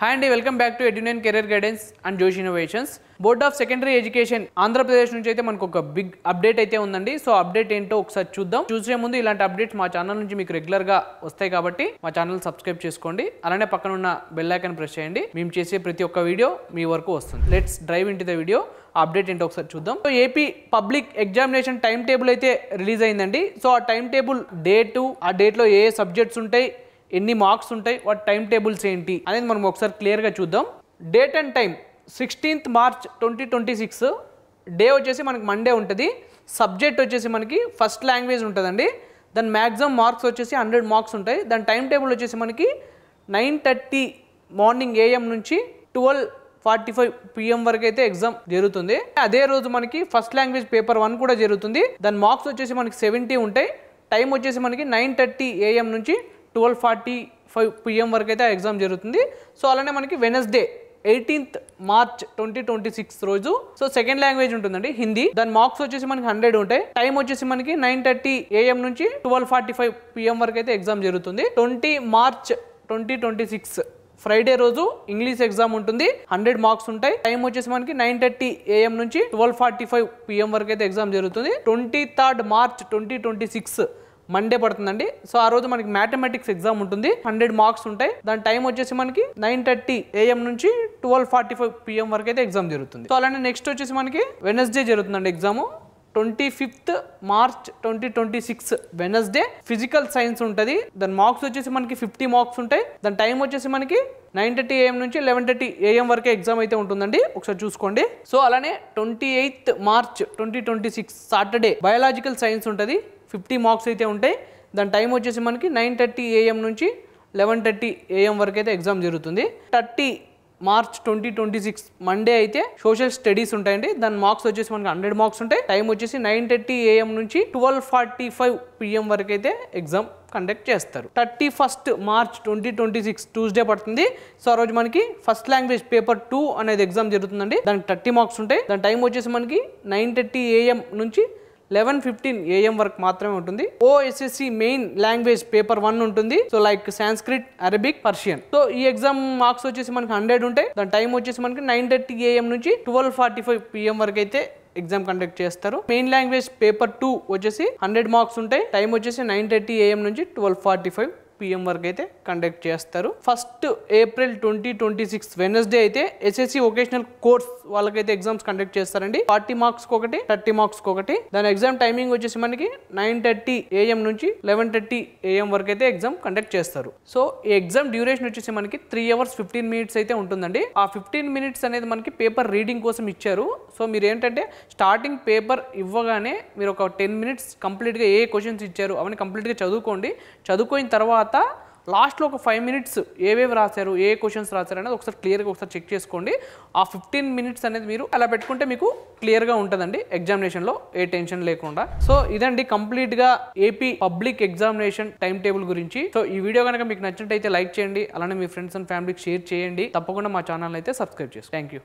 Hi and welcome back to Edu9 Career Guidance and Josh Innovations. Board of Secondary Education Andhra Pradesh నుంచి అయితే మనకు ఒక big update అయితే ఉందండి. సో అప్డేట్ ఏంటో ఒకసారి చూద్దాం. చూసే ముందు ఇలాంటి అప్డేట్స్ మా ఛానల్ నుంచి మీకు రెగ్యులర్ గా వస్తాయి కాబట్టి మా ఛానల్ సబ్స్క్రైబ్ చేసుకోండి. అలానే పక్కన ఉన్న బెల్ ఐకాన్ ప్రెస్ చేయండి. మేము చేసే ప్రతి ఒక్క వీడియో మీ వరకు వస్తుంది. Let's drive into the video. Update ఏంటో ఒకసారి చూద్దాం. So AP public examination time table అయితే రిలీజ్ అయిందండి. సో ఆ టైం టేబుల్ డేటు, ఆ డేట్లో ఏ సబ్జెక్ట్స్ ఉంటాయి, ఎన్ని మార్క్స్ ఉంటాయి, వాటి టైం టేబుల్స్ ఏంటి అనేది మనం ఒకసారి క్లియర్గా చూద్దాం. Date and time 16th March 2026. Day వచ్చేసి మనకి మండే ఉంటుంది. సబ్జెక్ట్ వచ్చేసి మనకి ఫస్ట్ లాంగ్వేజ్ ఉంటుందండి. దాని మ్యాక్సిమం మార్క్స్ వచ్చేసి 100 మార్క్స్ ఉంటాయి. దాని టైం టేబుల్ వచ్చేసి మనకి 9:30 మార్నింగ్ AM నుంచి 12:45 PM వరకు అయితే ఎగ్జామ్ జరుగుతుంది. అదే రోజు మనకి ఫస్ట్ లాంగ్వేజ్ పేపర్ 1 కూడా జరుగుతుంది. దాని మార్క్స్ వచ్చేసి మనకి 70 ఉంటాయి. టైం వచ్చేసి మనకి 9:30 AM నుంచి 12:45 PM వరకు అయితే ఎగ్జామ్ జరుగుతుంది. సో అలానే మనకి వెనస్డే 18th March 2026 రోజు సో సెకండ్ లాంగ్వేజ్ ఉంటుందండి, హిందీ. దాని మార్క్స్ వచ్చేసి మనకి 100 ఉంటాయి. టైం వచ్చేసి మనకి 9:30 AM నుంచి 12:45 PM వరకు అయితే ఎగ్జామ్ జరుగుతుంది. 20 March 2026 ఫ్రైడే రోజు ఇంగ్లీష్ ఎగ్జామ్ ఉంటుంది. 100 మార్క్స్ ఉంటాయి. టైం వచ్చేసి మనకి 9:30 AM నుంచి 12:45 PM వరకు అయితే ఎగ్జామ్ జరుగుతుంది. 23rd March 2026 మండే పడుతుందండి. సో ఆ రోజు మనకి మ్యాథమెటిక్స్ ఎగ్జామ్ ఉంటుంది. 100 మార్క్స్ ఉంటాయి. దాని టైం వచ్చేసి మనకి 9:30 AM నుంచి 12:45 PM వరకు అయితే ఎగ్జామ్ జరుగుతుంది. సో అలానే నెక్స్ట్ వచ్చేసి మనకి వెనస్డే జరుగుతుందండి exam. 25th March 2026 Wednesday physical science ఉంటుంది. దాని మార్క్స్ వచ్చేసి మనకి 50 మార్క్స్ ఉంటాయి. దాని టైం వచ్చేసి మనకి 9:30 AM నుంచి 11:30 AM వరకే ఎగ్జామ్ అయితే ఉంటుందండి. ఒకసారి చూసుకోండి. సో అలానే 28th March 2026 Saturday biological science ఉంటుంది. 50 మార్క్స్ అయితే ఉంటాయి. దాని టైం వచ్చేసి మనకి 9:30 AM నుంచి 11:30 AM వరకు అయితే ఎగ్జామ్ జరుగుతుంది. 30 March 2026 మండే అయితే సోషల్ స్టడీస్ ఉంటాయండి. దాని మార్క్స్ వచ్చేసి మనకి 100 మార్క్స్ ఉంటాయి. టైం వచ్చేసి 9:30 AM నుంచి 12:45 PM వరకు అయితే ఎగ్జామ్ కండక్ట్ చేస్తారు. 31st March 2026 ట్యూస్డే పడుతుంది. సో ఆ రోజు మనకి ఫస్ట్ లాంగ్వేజ్ పేపర్ 2 అనేది ఎగ్జామ్ జరుగుతుందండి. దానికి 30 మార్క్స్ ఉంటాయి. దాని టైం వచ్చేసి మనకి 9:30 AM నుంచి 11:15 AM వరకు మాత్రమే ఉంటుంది. OSSC మెయిన్ లాంగ్వేజ్ పేపర్ 1 ఉంటుంది. So like Sanskrit, Arabic, Persian. So ఈ ఎగ్జామ్ మార్క్స్ వచ్చేసి మనకి 100 ఉంటాయి. దాని టైం వచ్చేసి మనకి 9:30 AM నుంచి 12:45 PM వరకు అయితే ఎగ్జామ్ కండక్ట్ చేస్తారు. మెయిన్ లాంగ్వేజ్ పేపర్ 2 వచ్చేసి 100 మార్క్స్ ఉంటాయి. టైం వచ్చేసి 9:30 AM నుంచి 12:45 PM వరకు అయితే కండక్ట్ చేస్తారు. 1st April 2026 వెనస్డే అయితే SSC వొకేషనల్ కోర్స్ వాళ్ళకైతే ఎగ్జామ్స్ కండక్ట్ చేస్తారండి. 40 మార్క్స్ ఒకటి, 30 మార్క్స్ ఒకటి. దాని ఎగ్జామ్ టైమింగ్ వచ్చేసి మనకి 9:30 AM నుంచి 11:30 AM వరకు అయితే ఎగ్జామ్ కండక్ట్ చేస్తారు. సో ఈ ఎగ్జామ్ డ్యూరేషన్ వచ్చేసి మనకి 3 hours 15 minutes అయితే ఉంటుందండి. ఆ 15 minutes అనేది మనకి పేపర్ రీడింగ్ కోసం ఇచ్చారు. సో మీరు ఏంటంటే స్టార్టింగ్ పేపర్ ఇవ్వగానే మీరు ఒక 10 minutes కంప్లీట్గా ఏ క్వశ్చన్స్ ఇచ్చారు అవన్నీ కంప్లీట్గా చదువుకోండి. చదువుకోయిన తర్వాత లాస్ట్లో ఒక 5 minutes ఏవేవి రాశారు, ఏ క్వశ్చన్స్ రాశారు అనేది ఒకసారి క్లియర్గా ఒకసారి చెక్ చేసుకోండి. ఆ 15 minutes అనేది మీరు అలా పెట్టుకుంటే మీకు క్లియర్గా ఉంటుందండి ఎగ్జామినేషన్లో, ఏ టెన్షన్ లేకుండా. సో ఇదండి కంప్లీట్గా AP public examination time table గురించి. సో ఈ వీడియో కనుక మీకు నచ్చినట్టయితే లైక్ చేయండి. అలానే మీ ఫ్రెండ్స్ అండ్ ఫ్యామిలీకి షేర్ చేయండి. తప్పకుండా మా ఛానల్ అయితే సబ్స్క్రైబ్ చేసుకోండి. Thank you.